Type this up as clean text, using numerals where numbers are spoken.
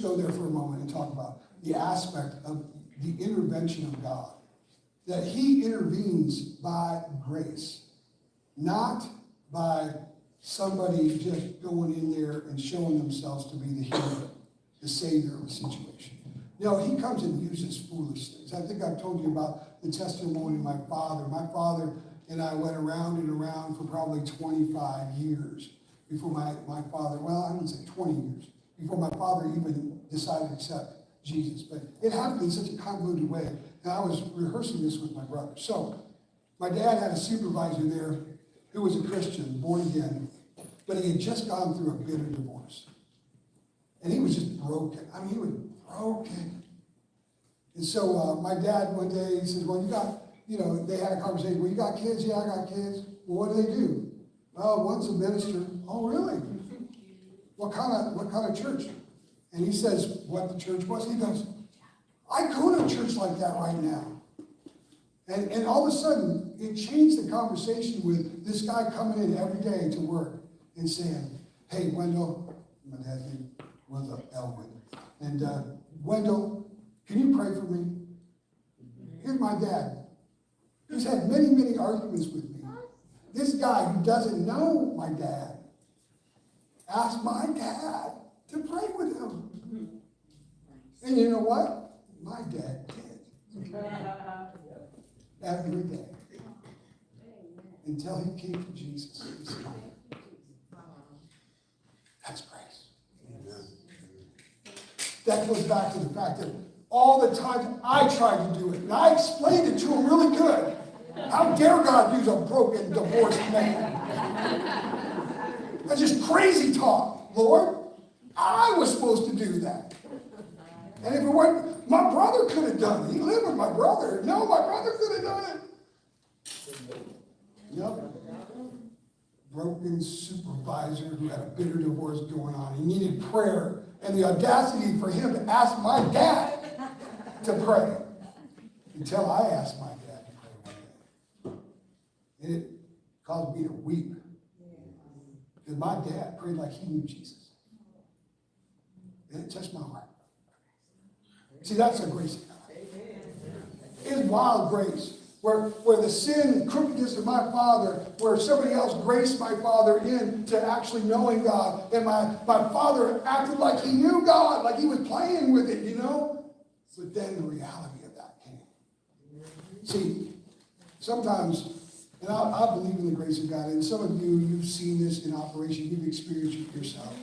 go there for a moment and talk about the aspect of the intervention of God. That he intervenes by grace, not by somebody just going in there and showing themselves to be the hero, the savior of the situation. No, he comes and uses foolish things. I think I've told you about the testimony of my father. My father and I went around and around for probably 25 years before my father, well, I wouldn't say 20 years, before my father even decided to accept Jesus. But it happened in such a convoluted way. And I was rehearsing this with my brother. So my dad had a supervisor there who was a Christian, born again, but he had just gone through a bitter divorce. And he was just broken. I mean, he was broken. And so my dad one day, he says, well, you got, they had a conversation. Well, you got kids? Yeah, I got kids. Well, what do they do? Well, one's a minister. Oh, really? What kind of church? And he says what the church was. He goes, I go to a church like that right now. And all of a sudden, it changed the conversation with this guy coming in every day to work and saying, hey, Wendell, my dad's name was Elwin. And Wendell, can you pray for me? Here's my dad. He's had many, many arguments with me. This guy who doesn't know my dad asked my dad to pray with him. And you know what? My dad did. Every day. Until he came to Jesus. That's grace. That goes back to the fact that all the times I tried to do it, and I explained it to him really good. How dare God use a broken, divorced man? That's just crazy talk, Lord. I was supposed to do that. And if it weren't, my brother could have done it. He lived with my brother. No, my brother could have done it. Yep. Broken supervisor who had a bitter divorce going on. He needed prayer. And the audacity for him to ask my dad to pray. Until I asked my dad to pray one day. And it caused me to weep. Because my dad prayed like he knew Jesus. And it touched my heart. See, that's the grace of God. It's wild grace. Where the sin and crookedness of my father, where somebody else graced my father into actually knowing God. And my father acted like he knew God, like he was playing with it, But then the reality of that came. See, sometimes, and I believe in the grace of God, and some of you, you've seen this in operation, you've experienced it yourself.